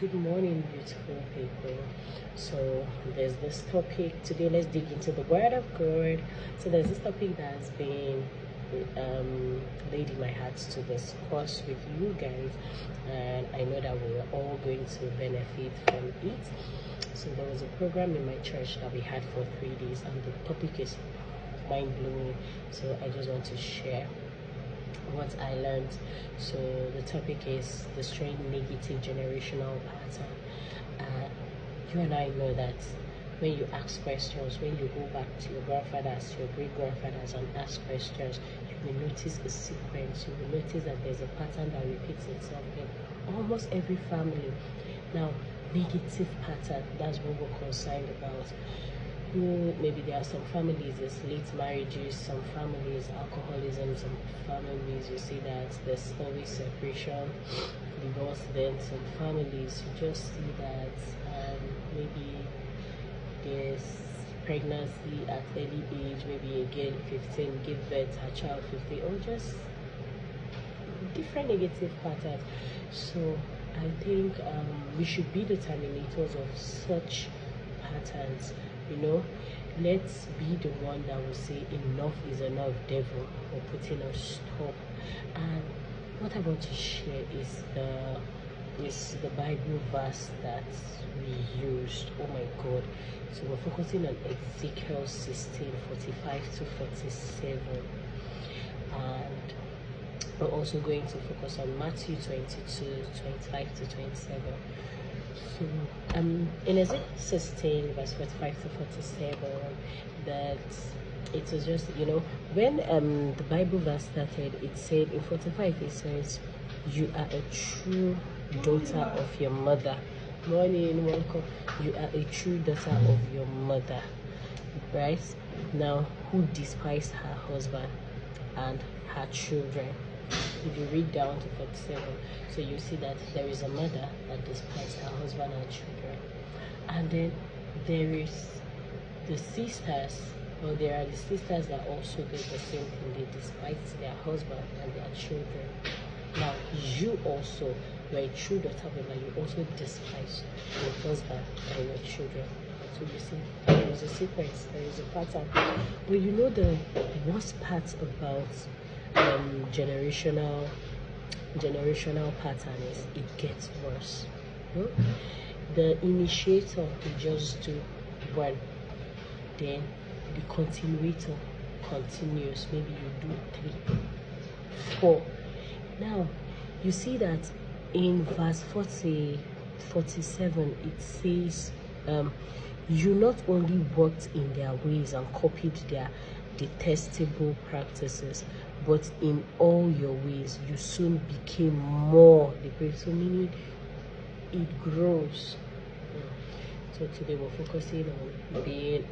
Good morning, beautiful people. So there's this topic today. Let's dig into the Word of God. So there's this topic that's been laid in my heart to discuss with you guys, and I know that we're all going to benefit from it. So there was a program in my church that we had for 3 days, and the topic is mind blowing. So I just want to share what I learned. So the topic is destroying negative generational pattern. You and I know that when you ask questions, when you go back to your grandfathers, your great grandfathers, and ask questions, you will notice a sequence. You will notice that there's a pattern that repeats itself in almost every family. Now, negative pattern, that's what we're concerned about. Maybe there are some families, it's late marriages, some families alcoholism, some families you see that there's always separation, divorce. Then some families you just see that maybe there's pregnancy at early age, maybe a girl 15 give birth, her child 15, or just different negative patterns. So I think we should be the terminators of such patterns. Let's be the one that will say enough is enough, devil, or putting a stop. And what I want to share is the Bible verse that we used. Oh my God. So we're focusing on Ezekiel 16:45 to 47, and we're also going to focus on Matthew 22:25 to 27. So in Ezekiel 16 verse 45 to 47, that it was just, when the Bible verse started, it said in 45, it says, you are a true daughter of your mother. Morning, welcome. You are a true daughter of your mother, right? Now, who despised her husband and her children. If you read down to 47, so you see that there is a mother that despised her husband and children, and then there is the sisters, or there are the sisters that also did the same thing. They despised their husband and their children. Now you also, you are a true daughter of God, you also despise your husband and your children. So you see, there is a sequence, there is a pattern. But you know the worst part about generational pattern is it gets worse. The initiator will just do one, then the continuator continues. Maybe you do 3, 4. Now you see that in verse 47 it says, you not only worked in their ways and copied their detestable practices, but in all your ways you soon became more depraved. So meaning it grows. So today we're focusing on being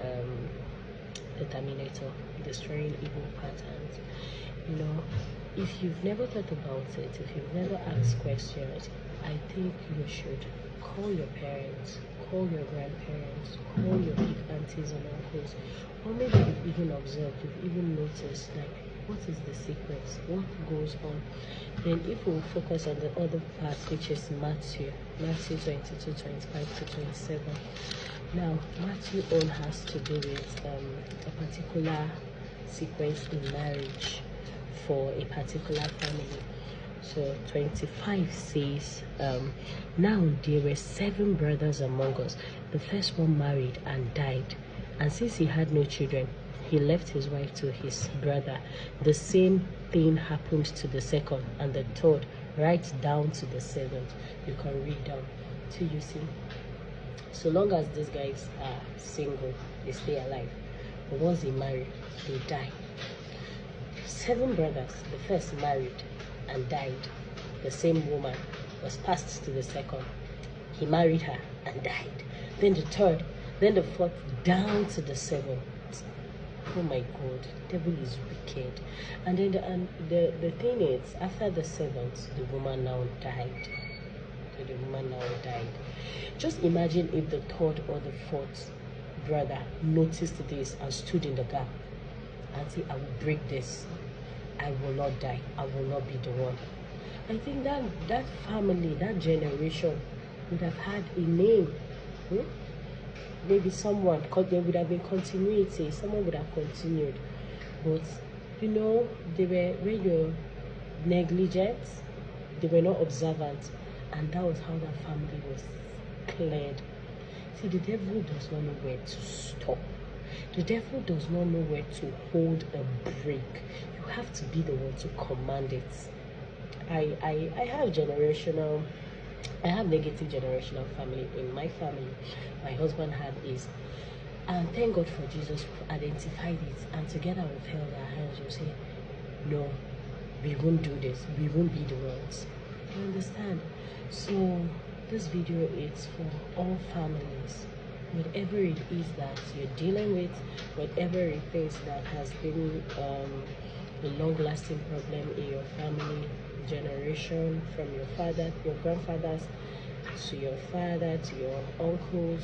the terminator, destroying evil patterns. If you've never thought about it, if you've never asked questions, I think you should call your parents, call your grandparents, call your big aunties and uncles, or maybe you've even observed, you've even noticed, like, what is the secret? What goes on? Then if we focus on the other part, which is Matthew 22:25 to 27. Now, Matthew own has to do with a particular sequence in marriage for a particular family. So 25 says, now there were 7 brothers among us. The first one married and died, and since he had no children, he left his wife to his brother. The same thing happened to the second and the third, right down to the 7th. You can read down till you see. So long as these guys are single, they stay alive. But once they marry, they die. 7 brothers, the first married and died. The same woman was passed to the second. He married her and died. Then the third, then the fourth, down to the 7th. Oh my God, devil is wicked. And then the thing is, after the 7th, the woman now died. So the woman now died. Just imagine if the 3rd or the 4th brother noticed this and stood in the gap and said, I will break this. I will not die. I will not be the one. I think that family, that generation would have had a name. Maybe someone, because there would have been continuity, someone would have continued. But you know, when you're negligent, they were not observant, and that was how that family was cleared. See, the devil does not know where to stop. The devil does not know where to hold a break. You have to be the one to command it. I have negative generational family in my family. My husband had his, and thank God for Jesus identified it, and together we've held our hands. You say, no, we won't do this. We won't be the ones. You understand? So this video is for all families. Whatever it is that you're dealing with, whatever it is that has been a long-lasting problem in your family generation, from your father, your grandfathers, to your father, to your uncles,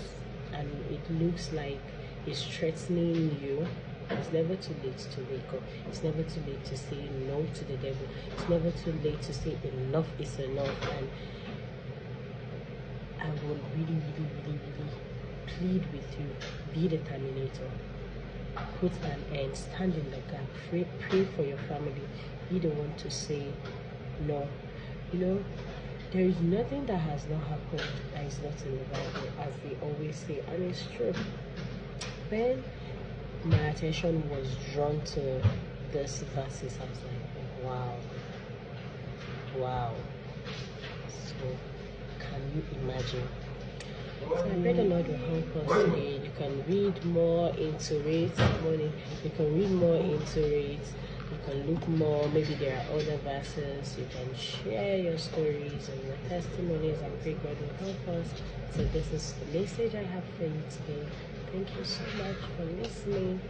and it looks like it's threatening you, it's never too late to wake up. It's never too late to say no to the devil. It's never too late to say enough is enough. And I will really plead with you, be the terminator. Put an end, stand in the gap, pray for your family. Be the one to say no. You know, there is nothing that has not happened that is not in the Bible, as they always say, and it's true. When my attention was drawn to this verses, I was like, wow. So can you imagine? So I pray the Lord will help us today. You can read more into it. You can read more into it. You can look more. Maybe there are other verses. You can share your stories and your testimonies. I pray God will help us. So this is the message I have for you today. Thank you so much for listening.